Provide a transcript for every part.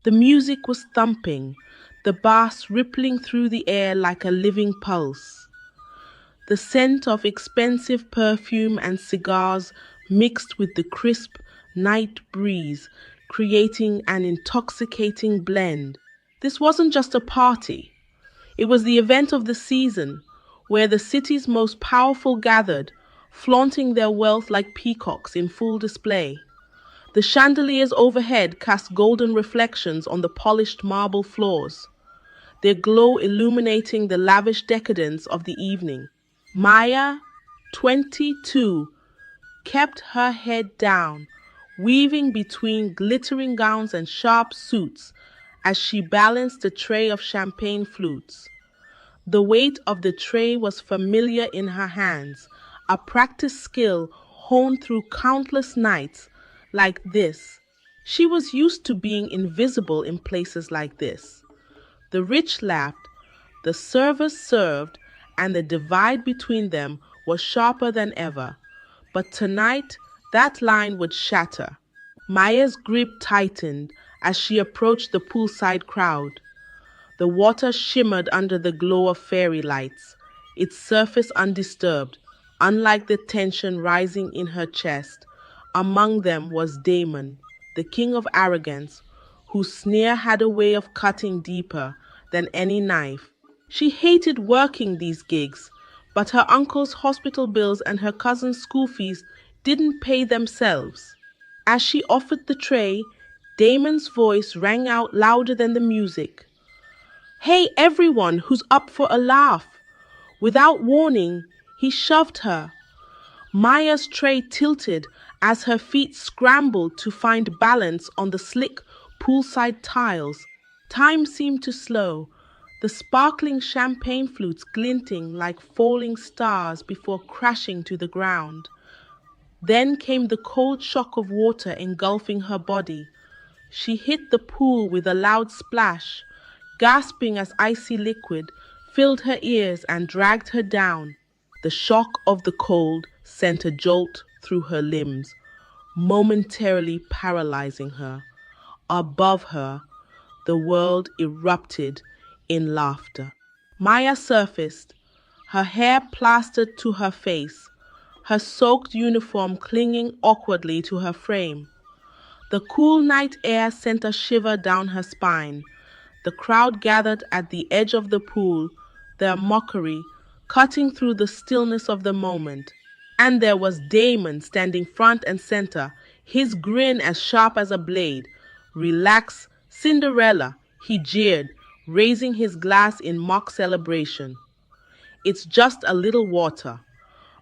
The music was thumping, the bass rippling through the air like a living pulse. The scent of expensive perfume and cigars mixed with the crisp night breeze, creating an intoxicating blend. This wasn't just a party, it was the event of the season, where the city's most powerful gathered, flaunting their wealth like peacocks in full display. The chandeliers overhead cast golden reflections on the polished marble floors, their glow illuminating the lavish decadence of the evening. Maya, 22, kept her head down, weaving between glittering gowns and sharp suits as she balanced a tray of champagne flutes. The weight of the tray was familiar in her hands, a practiced skill honed through countless nights like this. She was used to being invisible in places like this. The rich laughed, the servers served, and the divide between them was sharper than ever. But tonight, that line would shatter. Maya's grip tightened as she approached the poolside crowd. The water shimmered under the glow of fairy lights, its surface undisturbed, unlike the tension rising in her chest. Among them was Damon, the king of arrogance, whose sneer had a way of cutting deeper than any knife. She hated working these gigs, but her uncle's hospital bills and her cousin's school fees didn't pay themselves. As she offered the tray, Damon's voice rang out louder than the music. Hey, everyone who's up for a laugh. Without warning, he shoved her. Maya's tray tilted as her feet scrambled to find balance on the slick poolside tiles. Time seemed to slow, the sparkling champagne flutes glinting like falling stars before crashing to the ground. Then came the cold shock of water engulfing her body. She hit the pool with a loud splash, gasping as icy liquid filled her ears and dragged her down. The shock of the cold sent a jolt through her limbs, momentarily paralyzing her. Above her, the world erupted in laughter. Maya surfaced, her hair plastered to her face, her soaked uniform clinging awkwardly to her frame. The cool night air sent a shiver down her spine. The crowd gathered at the edge of the pool, their mockery cutting through the stillness of the moment. And there was Damon standing front and center, his grin as sharp as a blade. Relax, Cinderella, he jeered, raising his glass in mock celebration. It's just a little water.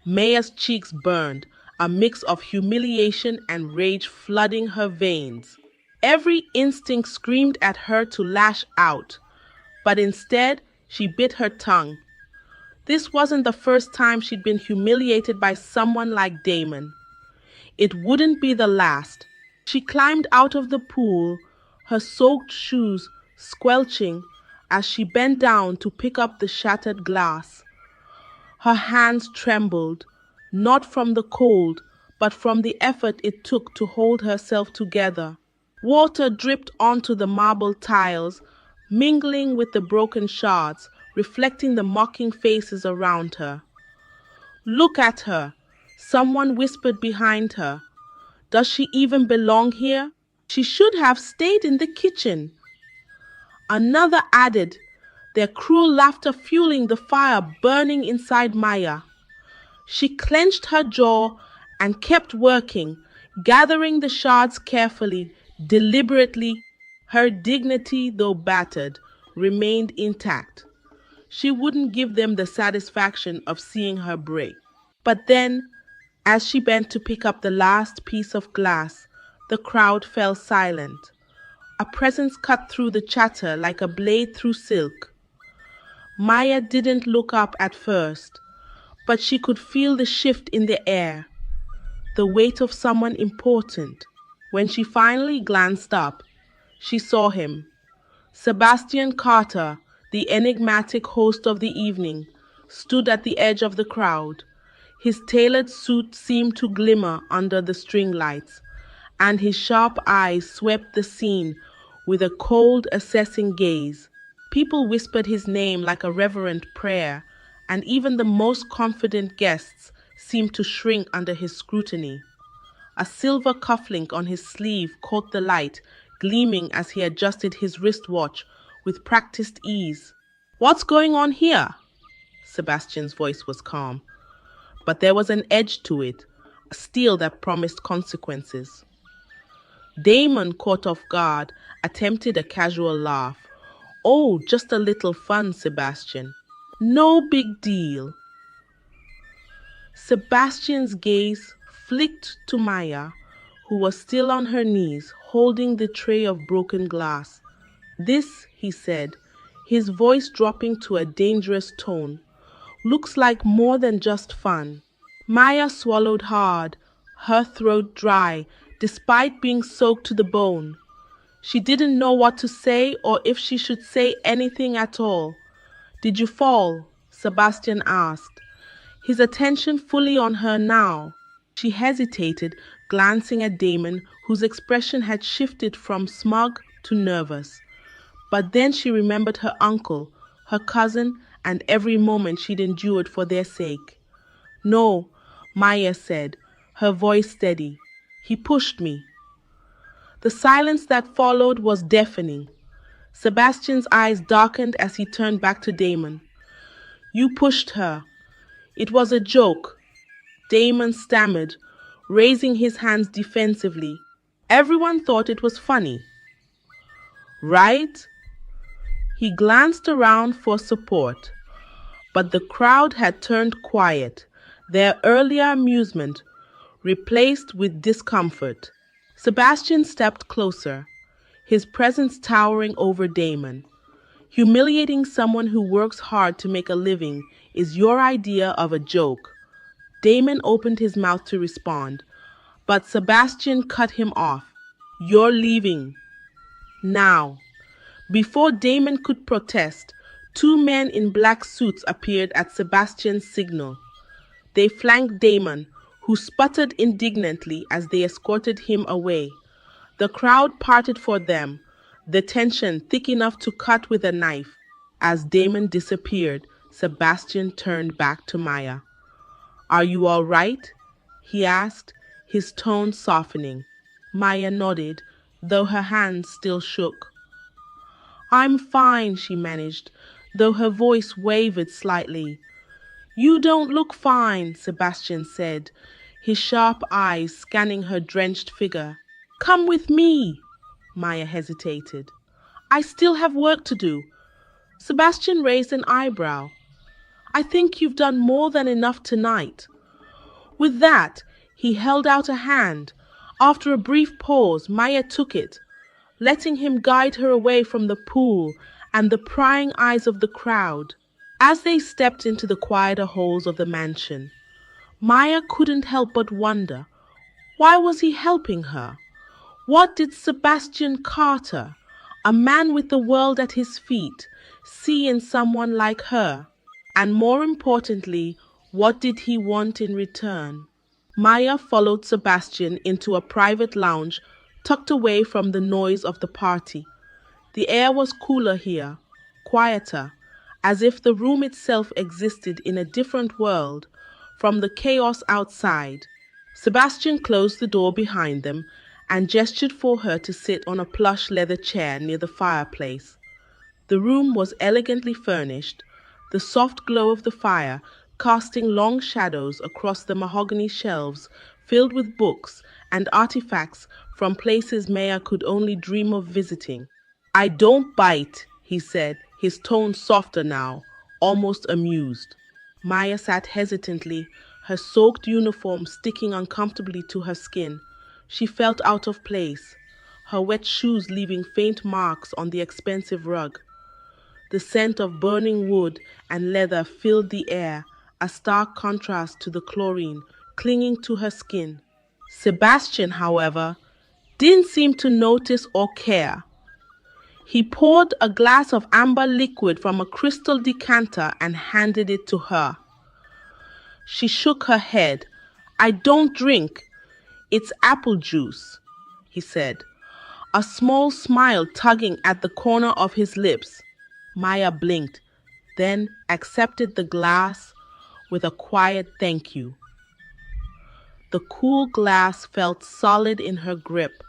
Maya's cheeks burned, a mix of humiliation and rage flooding her veins. Every instinct screamed at her to lash out, but instead she bit her tongue. This wasn't the first time she'd been humiliated by someone like Damon. It wouldn't be the last. She climbed out of the pool, her soaked shoes squelching as she bent down to pick up the shattered glass. Her hands trembled, not from the cold, but from the effort it took to hold herself together. Water dripped onto the marble tiles, mingling with the broken shards, reflecting the mocking faces around her. Look at her, someone whispered behind her. Does she even belong here? She should have stayed in the kitchen. Another added, their cruel laughter fueling the fire burning inside Maya. She clenched her jaw and kept working, gathering the shards carefully, deliberately. Her dignity, though battered, remained intact. She wouldn't give them the satisfaction of seeing her break. But then, as she bent to pick up the last piece of glass, the crowd fell silent. A presence cut through the chatter like a blade through silk. Maya didn't look up at first, but she could feel the shift in the air, the weight of someone important. When she finally glanced up, she saw him. Sebastian Carter, the enigmatic host of the evening, stood at the edge of the crowd. His tailored suit seemed to glimmer under the string lights, and his sharp eyes swept the scene with a cold, assessing gaze. People whispered his name like a reverent prayer, and even the most confident guests seemed to shrink under his scrutiny. A silver cufflink on his sleeve caught the light, gleaming as he adjusted his wristwatch with practiced ease. "What's going on here?" Sebastian's voice was calm, but there was an edge to it, a steel that promised consequences. Damon, caught off guard, attempted a casual laugh. "Oh, just a little fun, Sebastian. No big deal." Sebastian's gaze flicked to Maya, who was still on her knees, holding the tray of broken glass. "This," he said, his voice dropping to a dangerous tone, "looks like more than just fun." Maya swallowed hard, her throat dry, despite being soaked to the bone. She didn't know what to say or if she should say anything at all. "Did you fall?" Sebastian asked, his attention fully on her now. She hesitated, glancing at Damon, whose expression had shifted from smug to nervous. But then she remembered her uncle, her cousin, and every moment she'd endured for their sake. "No," Maya said, her voice steady. "He pushed me." The silence that followed was deafening. Sebastian's eyes darkened as he turned back to Damon. "You pushed her. It was a joke," Damon stammered, raising his hands defensively. "Everyone thought it was funny." "Right?" He glanced around for support, but the crowd had turned quiet, their earlier amusement replaced with discomfort. Sebastian stepped closer, his presence towering over Damon. "Humiliating someone who works hard to make a living is your idea of a joke." Damon opened his mouth to respond, but Sebastian cut him off. "You're leaving. Now." Before Damon could protest, two men in black suits appeared at Sebastian's signal. They flanked Damon, who sputtered indignantly as they escorted him away. The crowd parted for them, the tension thick enough to cut with a knife. As Damon disappeared, Sebastian turned back to Maya. "Are you all right?" he asked, his tone softening. Maya nodded, though her hands still shook. "I'm fine," she managed, though her voice wavered slightly. "You don't look fine," Sebastian said, his sharp eyes scanning her drenched figure. "Come with me." Maya hesitated. "I still have work to do." Sebastian raised an eyebrow. "I think you've done more than enough tonight." With that, he held out a hand. After a brief pause, Maya took it, letting him guide her away from the pool and the prying eyes of the crowd. As they stepped into the quieter halls of the mansion, Maya couldn't help but wonder, why was he helping her? What did Sebastian Carter, a man with the world at his feet, see in someone like her? And more importantly, what did he want in return? Maya followed Sebastian into a private lounge tucked away from the noise of the party. The air was cooler here, quieter, as if the room itself existed in a different world from the chaos outside. Sebastian closed the door behind them and gestured for her to sit on a plush leather chair near the fireplace. The room was elegantly furnished, the soft glow of the fire casting long shadows across the mahogany shelves filled with books and artifacts from places Maya could only dream of visiting. "I don't bite," he said, his tone softer now, almost amused. Maya sat hesitantly, her soaked uniform sticking uncomfortably to her skin. She felt out of place, her wet shoes leaving faint marks on the expensive rug. The scent of burning wood and leather filled the air, a stark contrast to the chlorine clinging to her skin. Sebastian, however, didn't seem to notice or care. He poured a glass of amber liquid from a crystal decanter and handed it to her. She shook her head. "I don't drink. It's apple juice," he said. a small smile tugging at the corner of his lips. Maya blinked, then accepted the glass with a quiet thank you. The cool glass felt solid in her grip,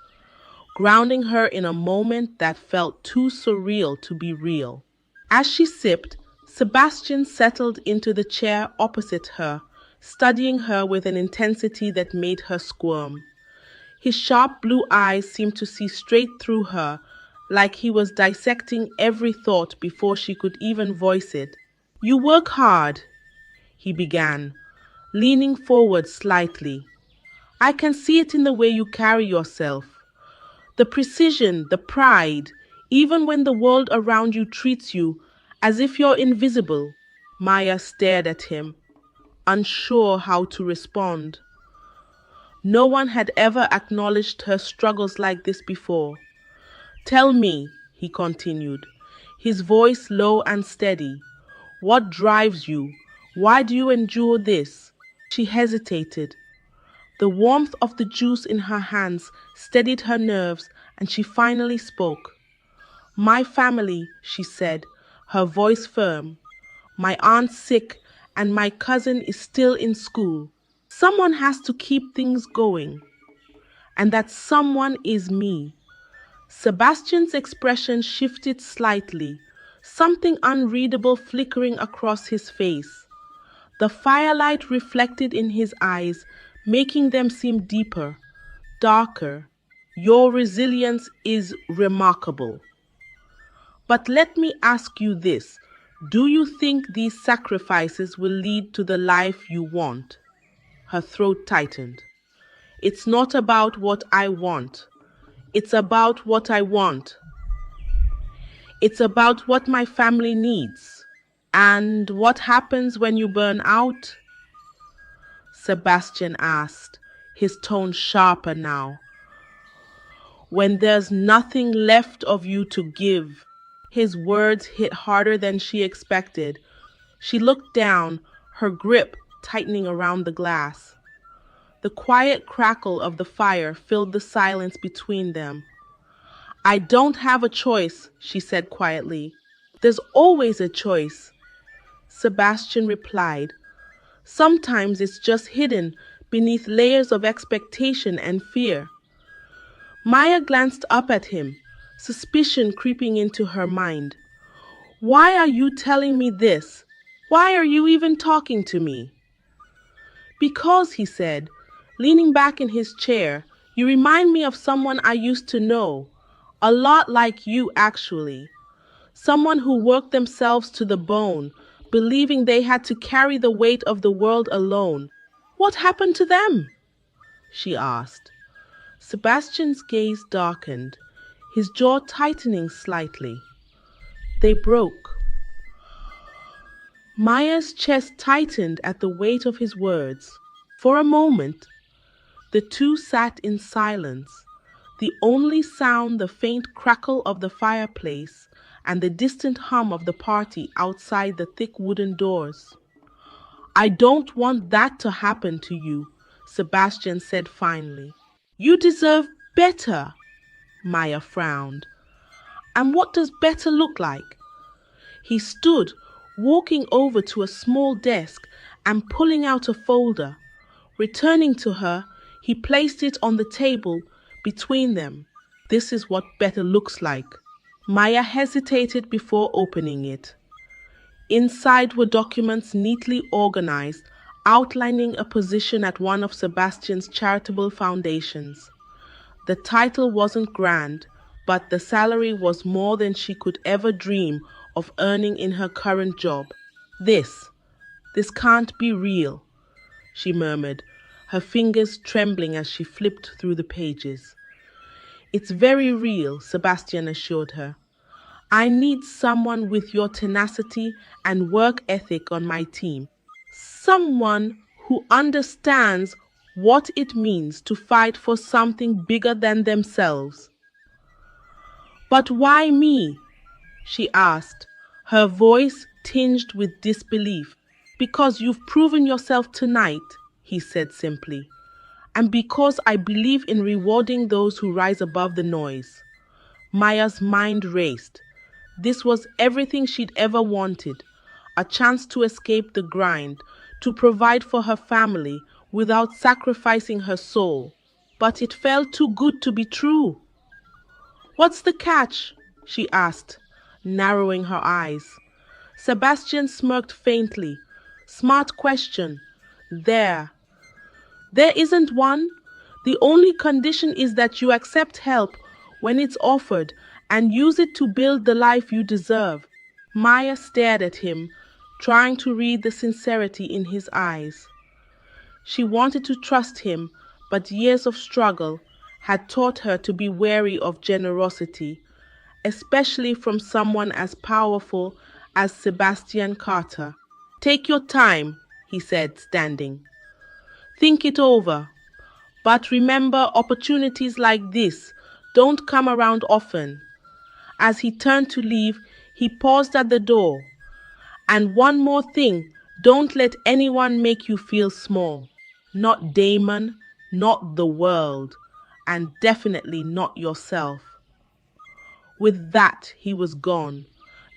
grounding her in a moment that felt too surreal to be real. As she sipped, Sebastian settled into the chair opposite her, studying her with an intensity that made her squirm. His sharp blue eyes seemed to see straight through her, like he was dissecting every thought before she could even voice it. "You work hard," he began, leaning forward slightly. "I can see it in the way you carry yourself. The precision, the pride, even when the world around you treats you as if you're invisible." Maya stared at him, unsure how to respond. No one had ever acknowledged her struggles like this before. "Tell me," he continued, his voice low and steady, "what drives you? Why do you endure this?" She hesitated. The warmth of the juice in her hands steadied her nerves, and she finally spoke. "My family," she said, her voice firm. "My aunt's sick, and my cousin is still in school. Someone has to keep things going, and that someone is me." Sebastian's expression shifted slightly, something unreadable flickering across his face. The firelight reflected in his eyes, making them seem deeper, darker. "Your resilience is remarkable. But let me ask you this. Do you think these sacrifices will lead to the life you want?" Her throat tightened. "It's not about what I want. It's about what I want. It's about what my family needs. And what happens when you burn out?" Sebastian asked, his tone sharper now. "When there's nothing left of you to give." His words hit harder than she expected. She looked down, her grip tightening around the glass. The quiet crackle of the fire filled the silence between them. "I don't have a choice," she said quietly. "There's always a choice," Sebastian replied. "Sometimes it's just hidden beneath layers of expectation and fear." Maya glanced up at him, suspicion creeping into her mind. "Why are you telling me this? Why are you even talking to me?" "Because," he said, leaning back in his chair, "you remind me of someone I used to know. A lot like you, actually. Someone who worked themselves to the bone, believing they had to carry the weight of the world alone. What happened to them?" she asked. Sebastian's gaze darkened, his jaw tightening slightly. "They broke." Maya's chest tightened at the weight of his words. For a moment, the two sat in silence, the only sound the faint crackle of the fireplace and the distant hum of the party outside the thick wooden doors. "I don't want that to happen to you," Sebastian said finally. "You deserve better." Maya frowned. "And what does better look like?" He stood, walking over to a small desk and pulling out a folder. Returning to her, he placed it on the table between them. "This is what better looks like." Maya hesitated before opening it. Inside were documents neatly organized, outlining a position at one of Sebastian's charitable foundations. The title wasn't grand, but the salary was more than she could ever dream of earning in her current job. This can't be real," she murmured, her fingers trembling as she flipped through the pages. "It's very real," Sebastian assured her. "I need someone with your tenacity and work ethic on my team. Someone who understands what it means to fight for something bigger than themselves." "But why me?" she asked, her voice tinged with disbelief. "Because you've proven yourself tonight," he said simply, "and because I believe in rewarding those who rise above the noise." Maya's mind raced. This was everything she'd ever wanted, a chance to escape the grind, to provide for her family without sacrificing her soul. But it felt too good to be true. What's the catch? She asked, narrowing her eyes. Sebastian smirked faintly. Smart question. There. There isn't one. The only condition is that you accept help when it's offered and use it to build the life you deserve. Maya stared at him, trying to read the sincerity in his eyes. She wanted to trust him, but years of struggle had taught her to be wary of generosity, especially from someone as powerful as Sebastian Carter. Take your time, he said, standing. Think it over. But remember, opportunities like this don't come around often. As he turned to leave, he paused at the door. And one more thing, don't let anyone make you feel small. Not Damon, not the world, and definitely not yourself. With that, he was gone,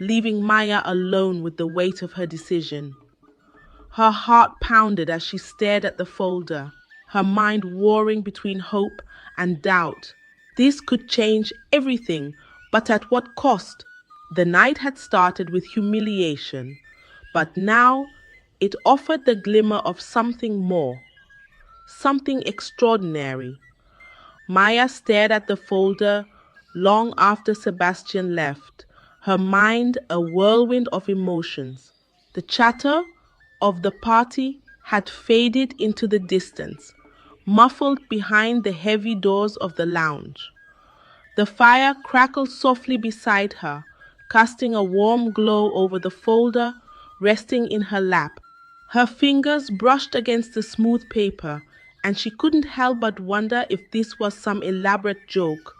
leaving Maya alone with the weight of her decision. Her heart pounded as she stared at the folder, her mind warring between hope and doubt. This could change everything, but at what cost? The night had started with humiliation, but now it offered the glimmer of something more, something extraordinary. Maya stared at the folder long after Sebastian left, her mind a whirlwind of emotions. The chatter of the party had faded into the distance, muffled behind the heavy doors of the lounge. The fire crackled softly beside her, casting a warm glow over the folder resting in her lap. Her fingers brushed against the smooth paper, and she couldn't help but wonder if this was some elaborate joke,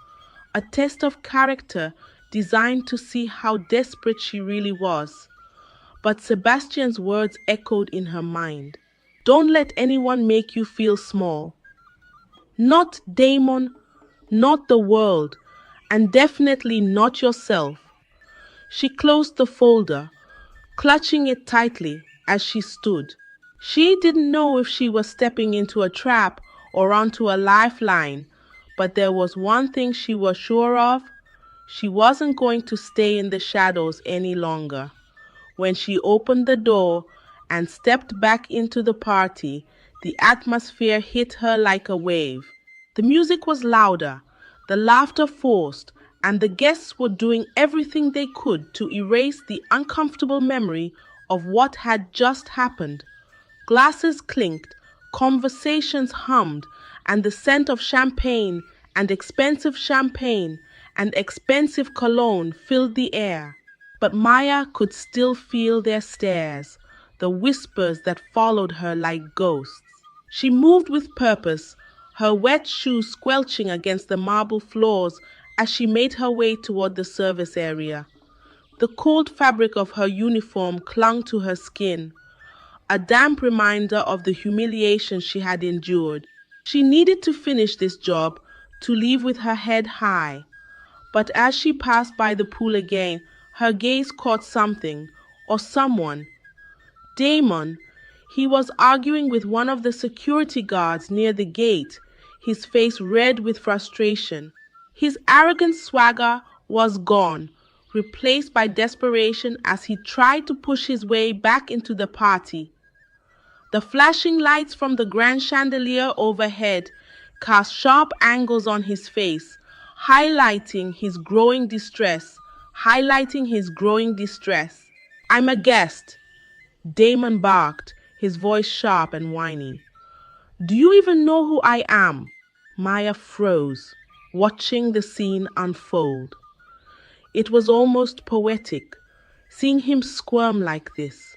a test of character designed to see how desperate she really was. But Sebastian's words echoed in her mind. Don't let anyone make you feel small. Not Damon, not the world, and definitely not yourself. She closed the folder, clutching it tightly as she stood. She didn't know if she was stepping into a trap or onto a lifeline, but there was one thing she was sure of. She wasn't going to stay in the shadows any longer. When she opened the door and stepped back into the party, the atmosphere hit her like a wave. The music was louder, the laughter forced, and the guests were doing everything they could to erase the uncomfortable memory of what had just happened. Glasses clinked, conversations hummed, and the scent of champagne and expensive cologne filled the air. But Maya could still feel their stares, the whispers that followed her like ghosts. She moved with purpose, her wet shoes squelching against the marble floors as she made her way toward the service area. The cold fabric of her uniform clung to her skin, a damp reminder of the humiliation she had endured. She needed to finish this job, to leave with her head high. But as she passed by the pool again, her gaze caught something, or someone. Damon. He was arguing with one of the security guards near the gate, his face red with frustration. His arrogant swagger was gone, replaced by desperation as he tried to push his way back into the party. The flashing lights from the grand chandelier overhead cast sharp angles on his face, highlighting his growing distress. I'm a guest, Damon barked, his voice sharp and whiny. Do you even know who I am? Maya froze, watching the scene unfold. It was almost poetic, seeing him squirm like this.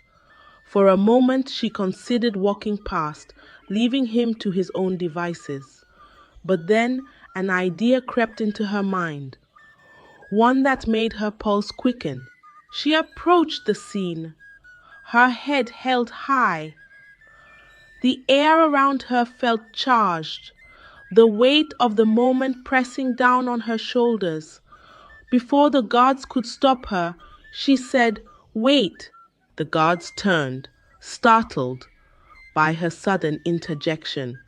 For a moment she considered walking past, leaving him to his own devices. But then an idea crept into her mind, one that made her pulse quicken. She approached the scene, her head held high. The air around her felt charged, the weight of the moment pressing down on her shoulders. Before the guards could stop her, she said, "Wait." The guards turned, startled by her sudden interjection.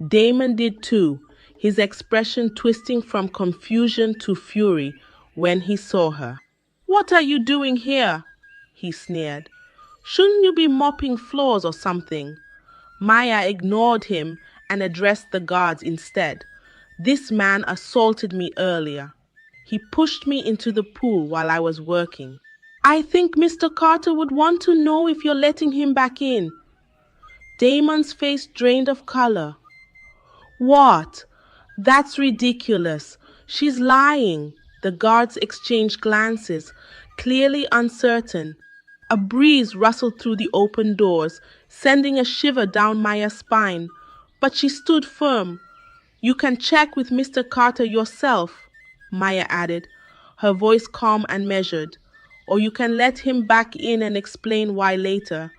Damon did too, his expression twisting from confusion to fury when he saw her. "What are you doing here?" he sneered. "Shouldn't you be mopping floors or something?" Maya ignored him and addressed the guards instead. "This man assaulted me earlier. He pushed me into the pool while I was working. I think Mr. Carter would want to know if you're letting him back in." Damon's face drained of color. "What? That's ridiculous. She's lying." The guards exchanged glances, clearly uncertain. A breeze rustled through the open doors, sending a shiver down Maya's spine. But she stood firm. "You can check with Mr. Carter yourself," Maya added, her voice calm and measured. "Or you can let him back in and explain why later.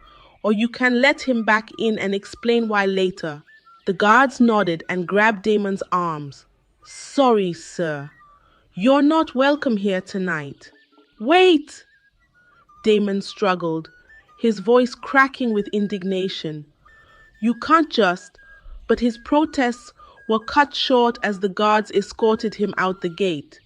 Or you can let him back in and explain why later." The guards nodded and grabbed Damon's arms. "Sorry, sir. You're not welcome here tonight." "Wait!" Damon struggled, his voice cracking with indignation. "You can't just..." But his protests were cut short as the guards escorted him out the gate.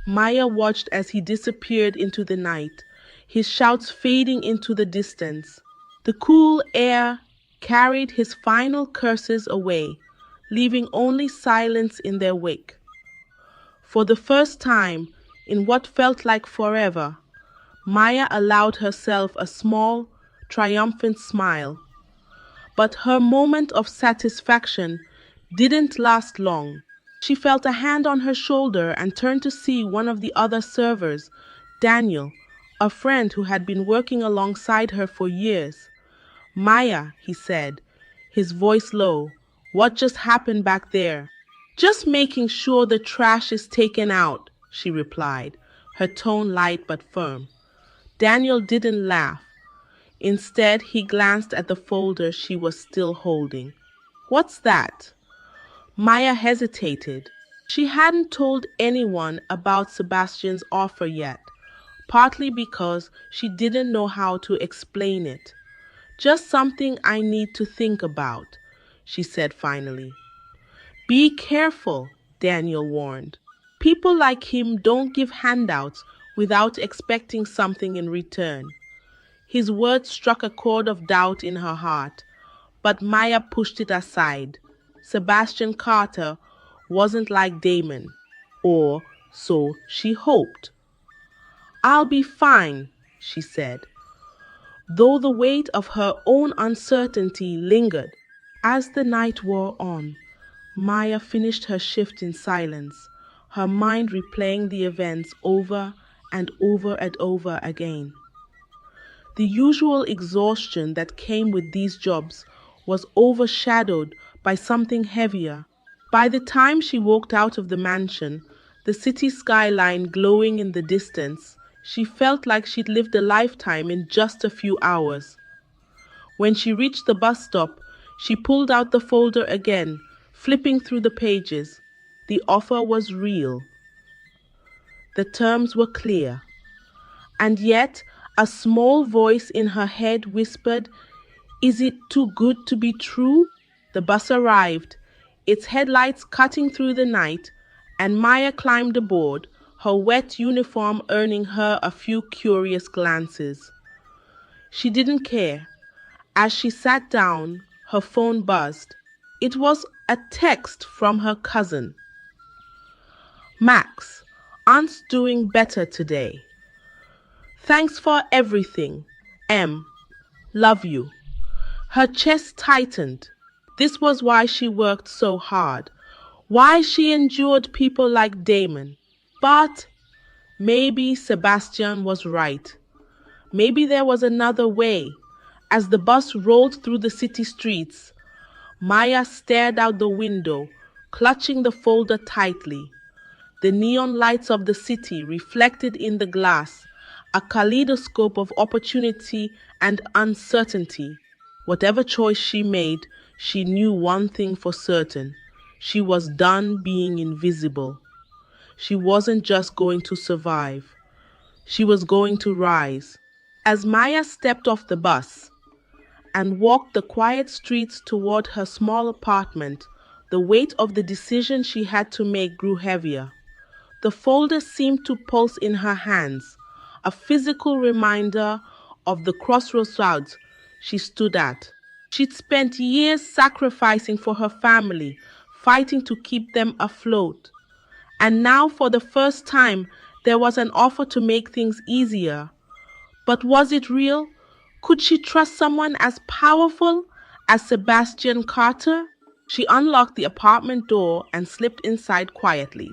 Maya watched as he disappeared into the night, his shouts fading into the distance. The cool air carried his final curses away, leaving only silence in their wake. For the first time, in what felt like forever, Maya allowed herself a small, triumphant smile. But her moment of satisfaction didn't last long. She felt a hand on her shoulder and turned to see one of the other servers, Daniel, a friend who had been working alongside her for years. "Maya," he said, his voice low, "what just happened back there?" "Just making sure the trash is taken out," she replied, her tone light but firm. Daniel didn't laugh. Instead, he glanced at the folder she was still holding. "What's that?" Maya hesitated. She hadn't told anyone about Sebastian's offer yet, partly because she didn't know how to explain it. "Just something I need to think about," she said finally. "Be careful," Daniel warned. "People like him don't give handouts without expecting something in return." His words struck a chord of doubt in her heart, but Maya pushed it aside. Sebastian Carter wasn't like Damon, or so she hoped. "I'll be fine," she said, though the weight of her own uncertainty lingered. As the night wore on, Maya finished her shift in silence, her mind replaying the events over and over and over again. The usual exhaustion that came with these jobs was overshadowed by something heavier. By the time she walked out of the mansion, the city skyline glowing in the distance, she felt like she'd lived a lifetime in just a few hours. When she reached the bus stop, she pulled out the folder again, flipping through the pages. The offer was real. The terms were clear. And yet, a small voice in her head whispered, "Is it too good to be true?" The bus arrived, its headlights cutting through the night, and Maya climbed aboard, her wet uniform earning her a few curious glances. She didn't care. As she sat down, her phone buzzed. It was a text from her cousin. "Max, Aunt's doing better today. Thanks for everything. M. Love you." Her chest tightened. This was why she worked so hard, why she endured people like Damon. But maybe Sebastian was right. Maybe there was another way. As the bus rolled through the city streets, Maya stared out the window, clutching the folder tightly. The neon lights of the city reflected in the glass, a kaleidoscope of opportunity and uncertainty. Whatever choice she made, she knew one thing for certain. She was done being invisible. She wasn't just going to survive, she was going to rise. As Maya stepped off the bus and walked the quiet streets toward her small apartment, the weight of the decision she had to make grew heavier. The folder seemed to pulse in her hands, a physical reminder of the crossroads she stood at. She'd spent years sacrificing for her family, fighting to keep them afloat. And now, for the first time, there was an offer to make things easier. But was it real? Could she trust someone as powerful as Sebastian Carter? She unlocked the apartment door and slipped inside quietly,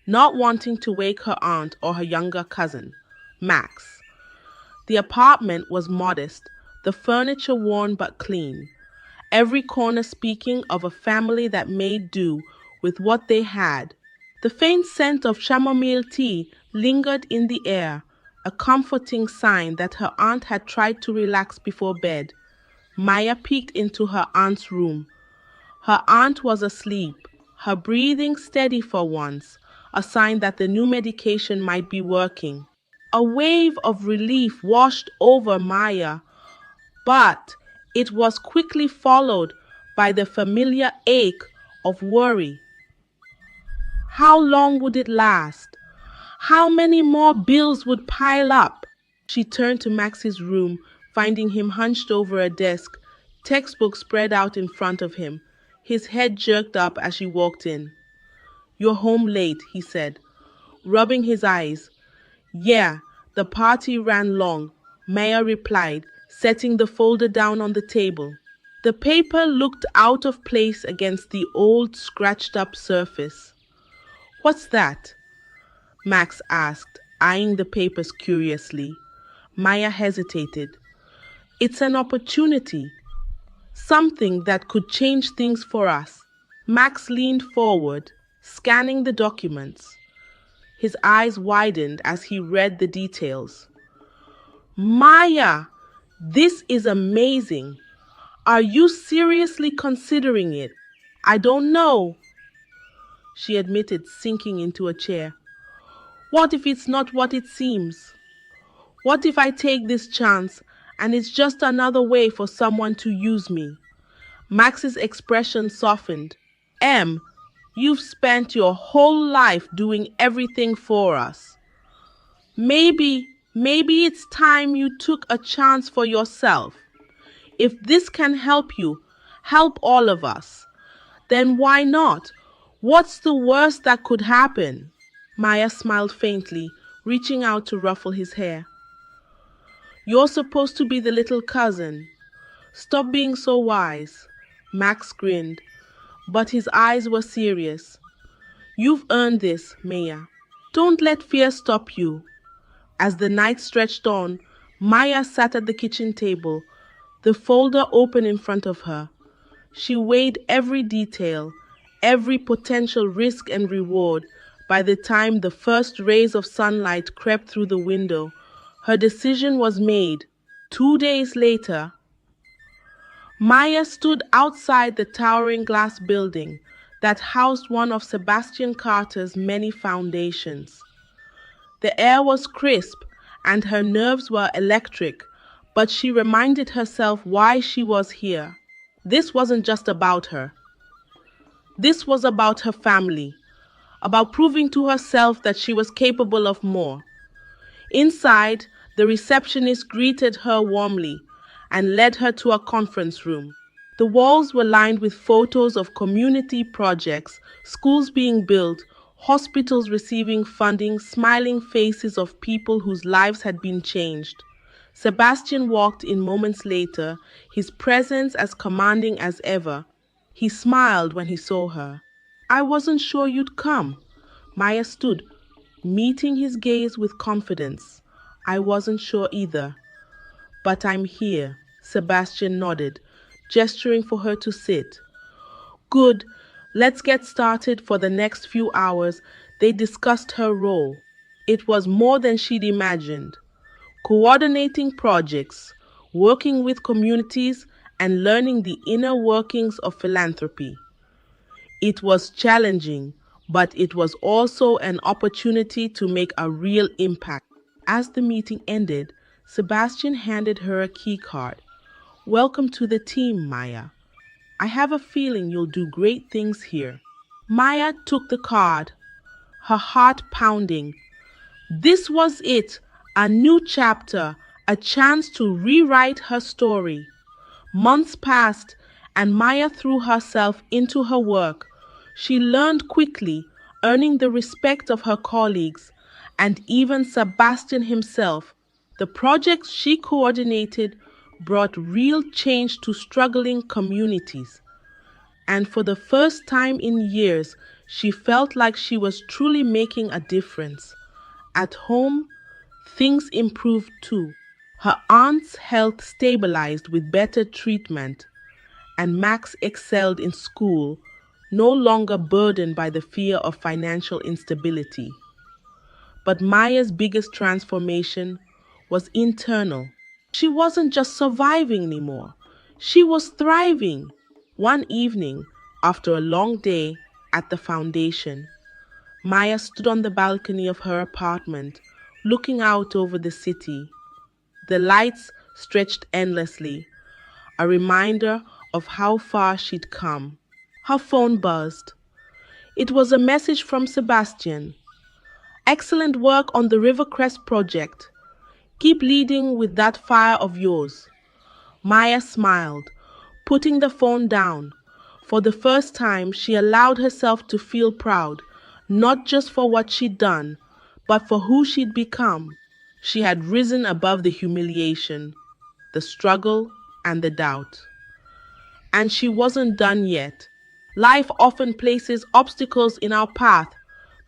not wanting to wake her aunt or her younger cousin, Max. The apartment was modest, the furniture worn but clean, every corner speaking of a family that made do with what they had. The faint scent of chamomile tea lingered in the air, a comforting sign that her aunt had tried to relax before bed. Maya peeked into her aunt's room. Her aunt was asleep, her breathing steady for once, a sign that the new medication might be working. A wave of relief washed over Maya, but it was quickly followed by the familiar ache of worry. How long would it last? How many more bills would pile up? She turned to Max's room, finding him hunched over a desk, textbook spread out in front of him. His head jerked up as she walked in. "You're home late," he said, rubbing his eyes. "Yeah, the party ran long," Maya replied, setting the folder down on the table. The paper looked out of place against the old, scratched-up surface. "What's that?" Max asked, eyeing the papers curiously. Maya hesitated. "It's an opportunity, something that could change things for us." Max leaned forward, scanning the documents. His eyes widened as he read the details. "Maya, this is amazing. Are you seriously considering it?" "I don't know," she admitted, sinking into a chair. "What if it's not what it seems? What if I take this chance and it's just another way for someone to use me?" Max's expression softened. "Em, you've spent your whole life doing everything for us. Maybe it's time you took a chance for yourself. If this can help you, help all of us, then why not? What's the worst that could happen?" Maya smiled faintly, reaching out to ruffle his hair. "You're supposed to be the little cousin. Stop being so wise." Max grinned, but his eyes were serious. "You've earned this, Maya. Don't let fear stop you." As the night stretched on, Maya sat at the kitchen table, the folder open in front of her. She weighed every detail, every potential risk and reward. By the time the first rays of sunlight crept through the window, her decision was made. 2 days later, Maya stood outside the towering glass building that housed one of Sebastian Carter's many foundations. The air was crisp and her nerves were electric, but she reminded herself why she was here. This wasn't just about her. This was about her family, about proving to herself that she was capable of more. Inside, the receptionist greeted her warmly and led her to a conference room. The walls were lined with photos of community projects, schools being built, hospitals receiving funding, smiling faces of people whose lives had been changed. Sebastian walked in moments later, his presence as commanding as ever. He smiled when he saw her. "I wasn't sure you'd come." Maya stood, meeting his gaze with confidence. "I wasn't sure either. But I'm here." Sebastian nodded, gesturing for her to sit. "Good. Let's get started." For the next few hours, they discussed her role. It was more than she'd imagined. Coordinating projects, working with communities, and learning the inner workings of philanthropy. It was challenging, but it was also an opportunity to make a real impact. As the meeting ended, Sebastian handed her a key card. Welcome to the team, Maya. I have a feeling you'll do great things here. Maya took the card, her heart pounding. This was it, a new chapter, a chance to rewrite her story. Months passed, and Maya threw herself into her work. She learned quickly, earning the respect of her colleagues and even Sebastian himself. The projects she coordinated brought real change to struggling communities. And for the first time in years, she felt like she was truly making a difference. At home, things improved too. Her aunt's health stabilized with better treatment, and Max excelled in school, no longer burdened by the fear of financial instability. But Maya's biggest transformation was internal. She wasn't just surviving anymore, she was thriving. One evening, after a long day at the foundation, Maya stood on the balcony of her apartment, looking out over the city. The lights stretched endlessly, a reminder of how far she'd come. Her phone buzzed. It was a message from Sebastian. Excellent work on the Rivercrest project. Keep leading with that fire of yours. Maya smiled, putting the phone down. For the first time, she allowed herself to feel proud, not just for what she'd done, but for who she'd become. She had risen above the humiliation, the struggle, and the doubt. And she wasn't done yet. Life often places obstacles in our path,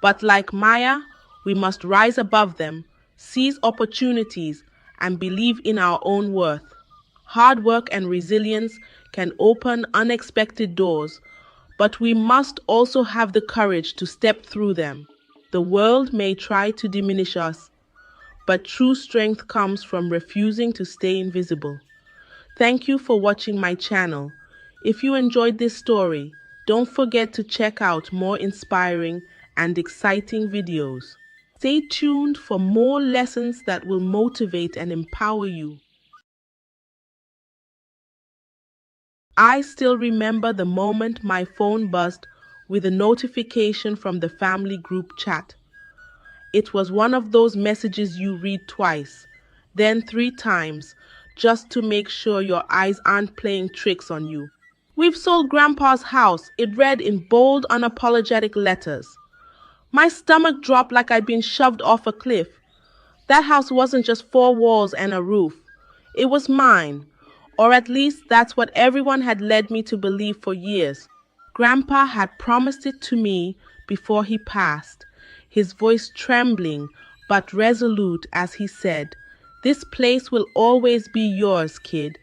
but like Maya, we must rise above them, seize opportunities, and believe in our own worth. Hard work and resilience can open unexpected doors, but we must also have the courage to step through them. The world may try to diminish us, but true strength comes from refusing to stay invisible. Thank you for watching my channel. If you enjoyed this story, don't forget to check out more inspiring and exciting videos. Stay tuned for more lessons that will motivate and empower you. I still remember the moment my phone buzzed with a notification from the family group chat. It was one of those messages you read twice, then three times, just to make sure your eyes aren't playing tricks on you. We've sold Grandpa's house, it read in bold, unapologetic letters. My stomach dropped like I'd been shoved off a cliff. That house wasn't just four walls and a roof. It was mine, or at least that's what everyone had led me to believe for years. Grandpa had promised it to me before he passed, his voice trembling but resolute as he said, "This place will always be yours, kid.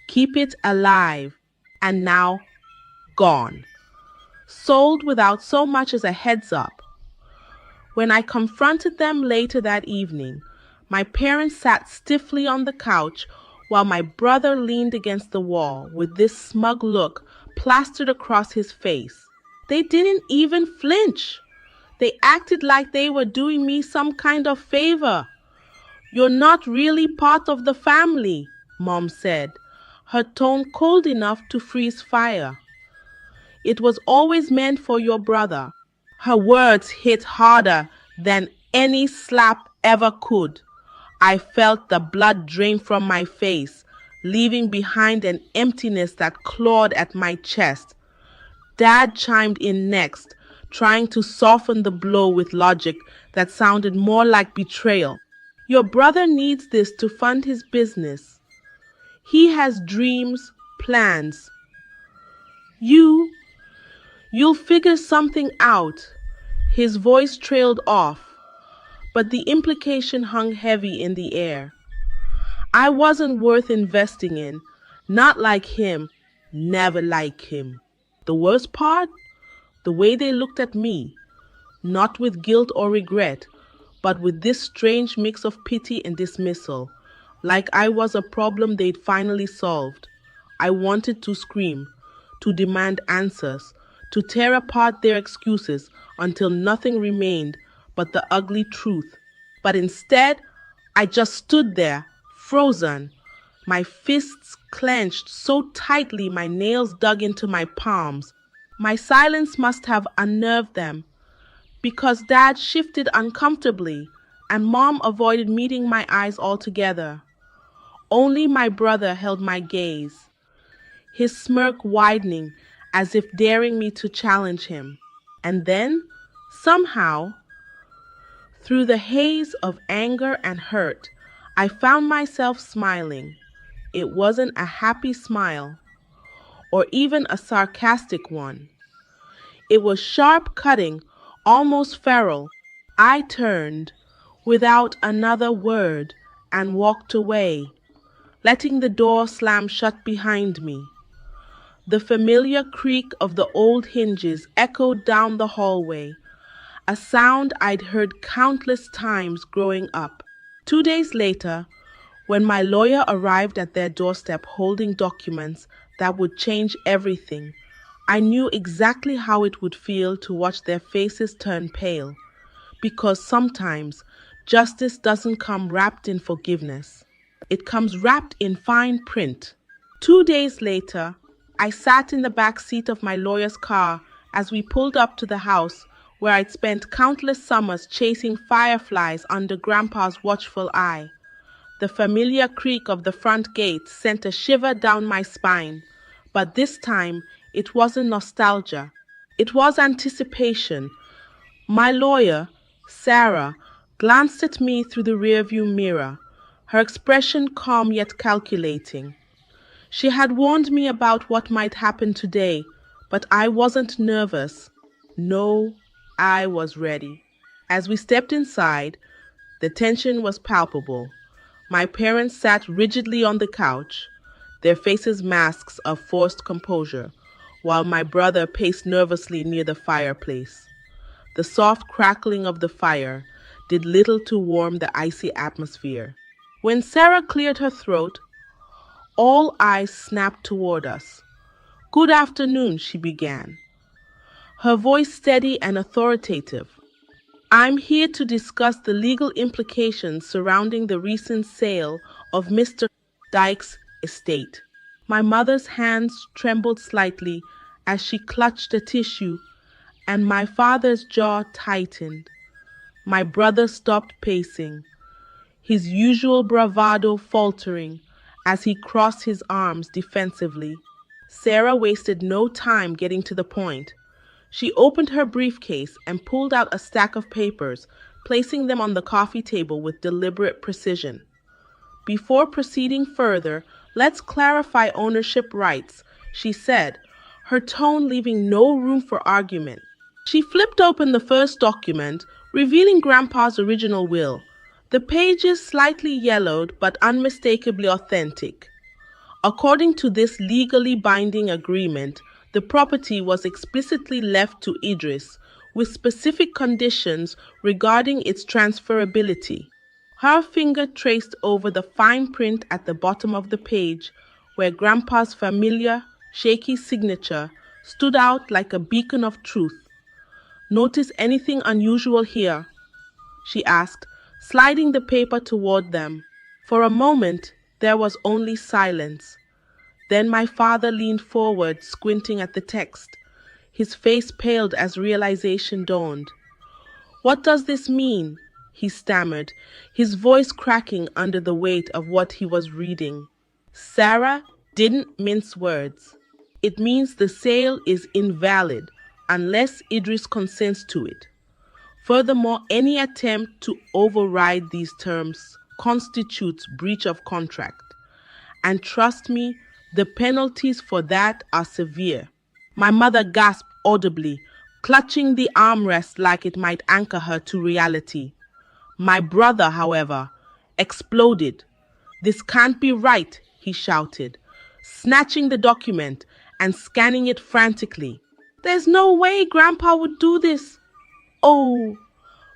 Keep it alive." And now, gone. Sold without so much as a heads up. When I confronted them later that evening, my parents sat stiffly on the couch while my brother leaned against the wall with this smug look plastered across his face. They didn't even flinch. They acted like they were doing me some kind of favor. "You're not really part of the family," Mom said, her tone cold enough to freeze fire. "It was always meant for your brother." Her words hit harder than any slap ever could. I felt the blood drain from my face, leaving behind an emptiness that clawed at my chest. Dad chimed in next, trying to soften the blow with logic that sounded more like betrayal. "Your brother needs this to fund his business. He has dreams, plans. You'll figure something out." His voice trailed off, but the implication hung heavy in the air. I wasn't worth investing in, not like him, never like him. The worst part? The way they looked at me, not with guilt or regret, but with this strange mix of pity and dismissal, like I was a problem they'd finally solved. I wanted to scream, to demand answers, to tear apart their excuses until nothing remained but the ugly truth. But instead, I just stood there, frozen, my fists clenched so tightly my nails dug into my palms. My silence must have unnerved them, because Dad shifted uncomfortably and Mom avoided meeting my eyes altogether. Only my brother held my gaze, his smirk widening as if daring me to challenge him. And then, somehow, through the haze of anger and hurt, I found myself smiling. It wasn't a happy smile, or even a sarcastic one. It was sharp cutting, almost feral. I turned, without another word, and walked away, letting the door slam shut behind me. The familiar creak of the old hinges echoed down the hallway, a sound I'd heard countless times growing up. 2 days later, when my lawyer arrived at their doorstep holding documents that would change everything, I knew exactly how it would feel to watch their faces turn pale, because sometimes justice doesn't come wrapped in forgiveness. It comes wrapped in fine print. 2 days later, I sat in the back seat of my lawyer's car as we pulled up to the house where I'd spent countless summers chasing fireflies under Grandpa's watchful eye. The familiar creak of the front gate sent a shiver down my spine, but this time it wasn't nostalgia. It was anticipation. My lawyer, Sarah, glanced at me through the rearview mirror, her expression calm yet calculating. She had warned me about what might happen today, but I wasn't nervous. No, I was ready. As we stepped inside, the tension was palpable. My parents sat rigidly on the couch, their faces masks of forced composure, while my brother paced nervously near the fireplace. The soft crackling of the fire did little to warm the icy atmosphere. When Sarah cleared her throat, all eyes snapped toward us. "Good afternoon," she began, her voice steady and authoritative. "I'm here to discuss the legal implications surrounding the recent sale of Mr. Dyke's estate." My mother's hands trembled slightly as she clutched a tissue, and my father's jaw tightened. My brother stopped pacing, his usual bravado faltering as he crossed his arms defensively. Sarah wasted no time getting to the point. She opened her briefcase and pulled out a stack of papers, placing them on the coffee table with deliberate precision. "Before proceeding further, let's clarify ownership rights," she said, her tone leaving no room for argument. She flipped open the first document, revealing Grandpa's original will, the pages slightly yellowed but unmistakably authentic. According to this legally binding agreement, the property was explicitly left to Idris, with specific conditions regarding its transferability. Her finger traced over the fine print at the bottom of the page, where Grandpa's familiar, shaky signature stood out like a beacon of truth. "Notice anything unusual here?" she asked, sliding the paper toward them. For a moment, there was only silence. Then my father leaned forward, squinting at the text. His face paled as realization dawned. "What does this mean?" he stammered, his voice cracking under the weight of what he was reading. Sarah didn't mince words. "It means the sale is invalid unless Idris consents to it. Furthermore, any attempt to override these terms constitutes breach of contract. And trust me, the penalties for that are severe." My mother gasped audibly, clutching the armrest like it might anchor her to reality. My brother, however, exploded. "This can't be right," he shouted, snatching the document and scanning it frantically. "There's no way Grandpa would do this." "Oh,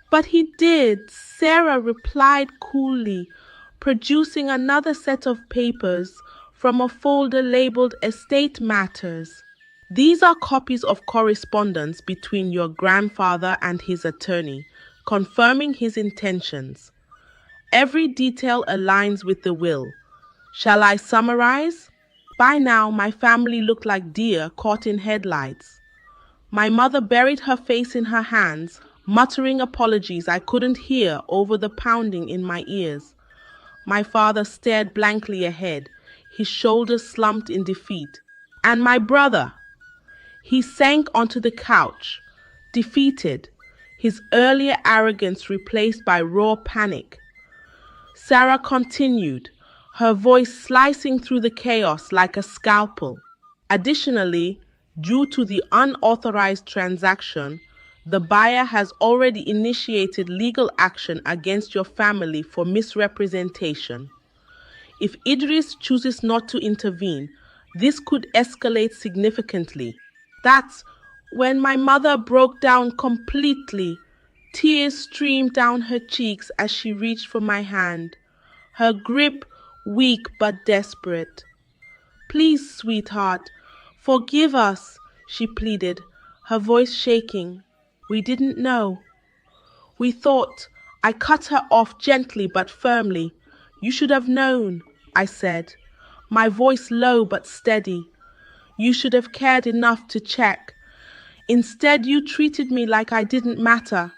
but he did," Sarah replied coolly, producing another set of papers from a folder labeled Estate Matters. These are copies of correspondence between your grandfather and his attorney, confirming his intentions. Every detail aligns with the will. Shall I summarize? By now, my family looked like deer caught in headlights. My mother buried her face in her hands, muttering apologies I couldn't hear over the pounding in my ears. My father stared blankly ahead, his shoulders slumped in defeat. And my brother? He sank onto the couch, defeated, his earlier arrogance replaced by raw panic. Sarah continued, her voice slicing through the chaos like a scalpel. Additionally, due to the unauthorized transaction, the buyer has already initiated legal action against your family for misrepresentation. If Idris chooses not to intervene, this could escalate significantly. That's when my mother broke down completely. Tears streamed down her cheeks as she reached for my hand, her grip weak but desperate. Please, sweetheart, forgive us, she pleaded, her voice shaking. We didn't know. We thought. I cut her off gently but firmly. You should have known, I said, my voice low but steady. You should have cared enough to check. Instead, you treated me like I didn't matter.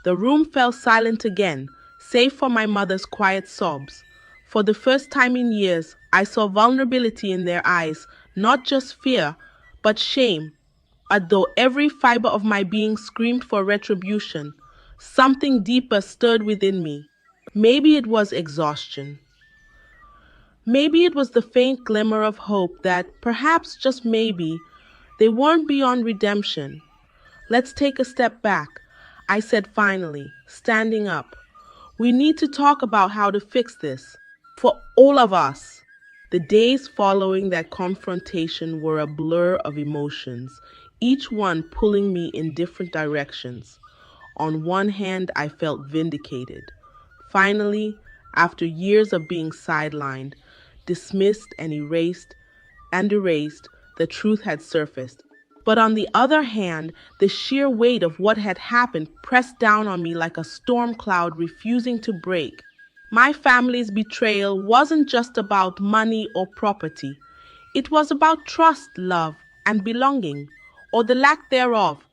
The room fell silent again, save for my mother's quiet sobs. For the first time in years, I saw vulnerability in their eyes, not just fear, but shame. As though every fiber of my being screamed for retribution, something deeper stirred within me. Maybe it was exhaustion. Maybe it was the faint glimmer of hope that, perhaps just maybe, they weren't beyond redemption. Let's take a step back, I said finally, standing up. We need to talk about how to fix this. For all of us. The days following that confrontation were a blur of emotions, each one pulling me in different directions. On one hand, I felt vindicated. Finally, after years of being sidelined, dismissed and erased, the truth had surfaced. But on the other hand, the sheer weight of what had happened pressed down on me like a storm cloud refusing to break. My family's betrayal wasn't just about money or property. It was about trust, love, and belonging, or the lack thereof.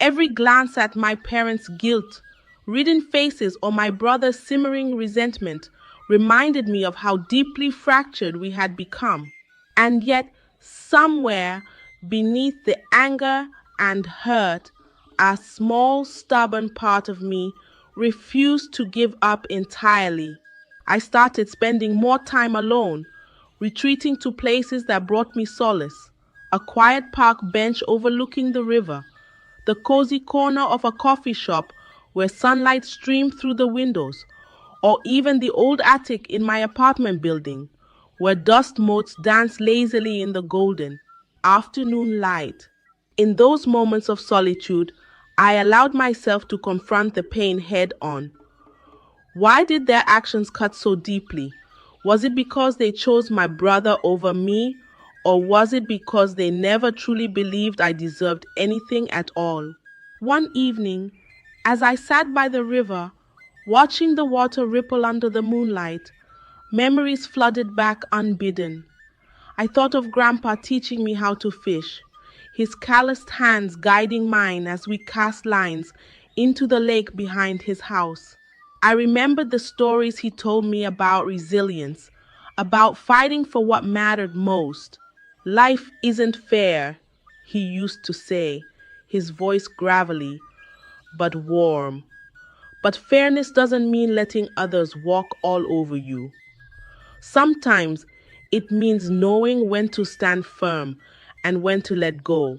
Every glance at my parents' guilt-ridden faces or my brother's simmering resentment reminded me of how deeply fractured we had become. And yet, somewhere beneath the anger and hurt, a small, stubborn part of me refused to give up entirely. I started spending more time alone, retreating to places that brought me solace. A quiet park bench overlooking the river, the cozy corner of a coffee shop where sunlight streamed through the windows, or even the old attic in my apartment building, where dust motes danced lazily in the golden afternoon light. In those moments of solitude, I allowed myself to confront the pain head on. Why did their actions cut so deeply? Was it because they chose my brother over me, or was it because they never truly believed I deserved anything at all? One evening, as I sat by the river, watching the water ripple under the moonlight, memories flooded back unbidden. I thought of Grandpa teaching me how to fish, his calloused hands guiding mine as we cast lines into the lake behind his house. I remembered the stories he told me about resilience, about fighting for what mattered most. Life isn't fair, he used to say, his voice gravelly but warm. But fairness doesn't mean letting others walk all over you. Sometimes it means knowing when to stand firm and when to let go.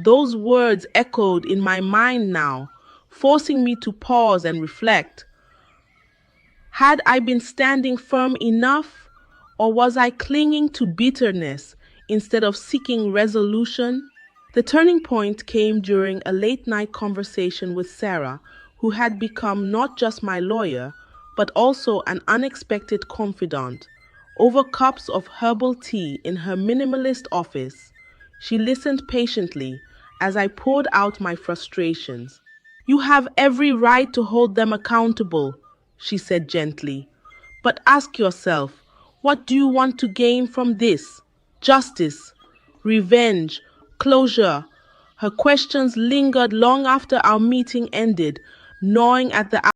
Those words echoed in my mind now, forcing me to pause and reflect. Had I been standing firm enough, or was I clinging to bitterness instead of seeking resolution? The turning point came during a late-night conversation with Sarah, who had become not just my lawyer, but also an unexpected confidant. Over cups of herbal tea in her minimalist office, She listened patiently as I poured out my frustrations. You have every right to hold them accountable, she said gently. But ask yourself, what do you want to gain from this? Justice, revenge, closure. Her questions lingered long after our meeting ended, gnawing at the